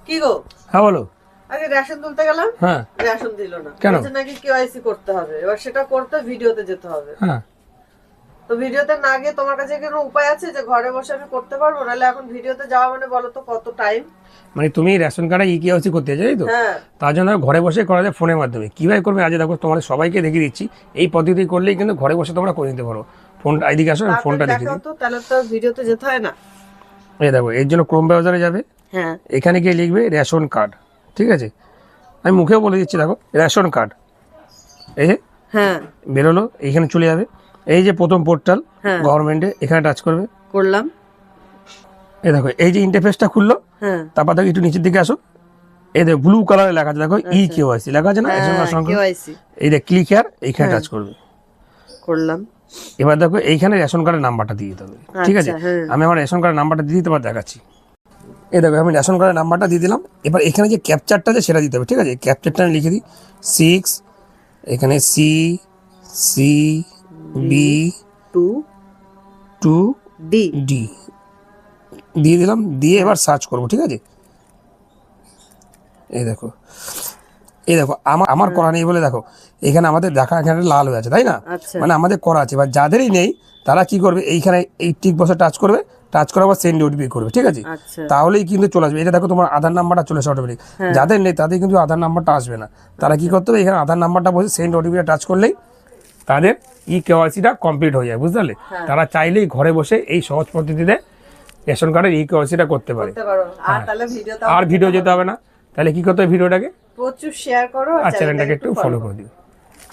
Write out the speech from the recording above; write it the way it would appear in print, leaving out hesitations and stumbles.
কি গো? হ্যাঁ বলো। আগে রেশন তুলতে গেলাম, হ্যাঁ রেশন দিল না। কেন? বলছে নাকি কেওয়াইসি করতে হবে। এবার সেটা করতে ভিডিওতে যেতে হবে। হ্যাঁ তো ভিডিওতে না গিয়ে তোমার কাছে কোনো উপায় আছে যে ঘরে বসে আমি করতে পারবো? নাহলে এখন ভিডিওতে যাওয়া মানে বলো তো কত টাইম? মানে তুমি রেশন কার্ডে ইকেওয়াইসি করতে চাই তো, হ্যাঁ তার জন্য ঘরে বসে করা যায় ফোনের মাধ্যমে। কীভাবে করবে আজ দেখো তোমাদের সবাইকে দেখিয়ে দিচ্ছি। এই পদ্ধতি করলেই কিন্তু ঘরে বসে তোমরা করে নিতে পারো। ফোন এইদিকে আসো, আমি ফোনটা দেখিয়ে দেখাও দিই। তো, তাহলে তো ভিডিওতে যেতে হয় না। এই দেখো, এর জন্য ক্রোম ব্রাউজারে যাবে, হ্যাঁ এখানে গিয়ে লিখবে রেশন কার্ড। ঠিক আছে, আমি মুখেও বলে দিচ্ছি। দেখো রেশন কার্ড, এই যে হ্যাঁ বেরোলো, এইখানে চলে যাবে। এই যে প্রথম পোর্টাল হ্যাঁ গভর্নমেন্টে, এখানে টাচ করবে। করলাম। এই দেখো এই যে ইন্টারফেসটা খুললো। হ্যাঁ তারপর দেখো একটু নিচের দিকে আসো, এই দেখো ব্লু কালারে লেখা আছে, দেখো ই কেওয়াইসি লেখা আছে না, রেশন কার্ড সংখ্যা। কেওয়াইসি এই দেখ ক্লিক হিয়ার, এইখানে টাচ করবে। করলাম। এবার দেখো এইখানে রেশন কার্ডের নাম্বারটা দিয়ে দিতে হবে। ঠিক আছে, আচ্ছা, হ্যাঁ। আমি আমার রেশন কার্ডের নাম্বারটা দিয়ে দিতে পার দেখাচ্ছি। এই দেখো আমি রেশন কার্ডের নাম্বারটা দিয়ে দিলাম। এবার এখানে যে ক্যাপচারটা আছে সেটা দিতে হবে। ঠিক আছে, ক্যাপচারটা আমি লিখে দিই 6, এখানে C C B 2 two D. D দিয়ে দিলাম। দিয়ে এবার সার্চ করব। ঠিক আছে, এই দেখো, এই দেখো আমার আমার করা নেই বলে দেখো এখানে আমাদের দেখা, এখানে লাল হয়ে আছে, তাই না? আচ্ছা মানে আমাদের করা আছে। এবার যাদেরই নেই তারা কি করবে, এইখানে এই টিক বসে টাচ করবে, টাচ করার পর সেন্ড ওটিপি করবে। ঠিক আছে, আচ্ছা তাহলেই কিন্তু চলে আসবে। এটা দেখো তোমার আধার নাম্বারটা চলে আসে অটোমেটিক। যাদের নেই তাদের কিন্তু আধার নাম্বারটা আসবে না। তারা কি করতে হবে, এখানে আধার নাম্বারটা বসে সেন্ড ওটিপিটা টাচ করলেই তাদের কেওয়াইসিটা কমপ্লিট হয়ে যায়। বুঝতে পারলে? তারা চাইলেই ঘরে বসে এই সহজ পদ্ধতিতে রেশন কার্ডের কেওয়াইসিটা করতে পারে। করতে পারো। আর তাহলে ভিডিওটা আর ভিডিও যেতে হবে না। তাহলে কি করতে হবে, ভিডিওটাকে প্রচুর শেয়ার করো আর চ্যানেলটাকে একটু ফলো করে দিও।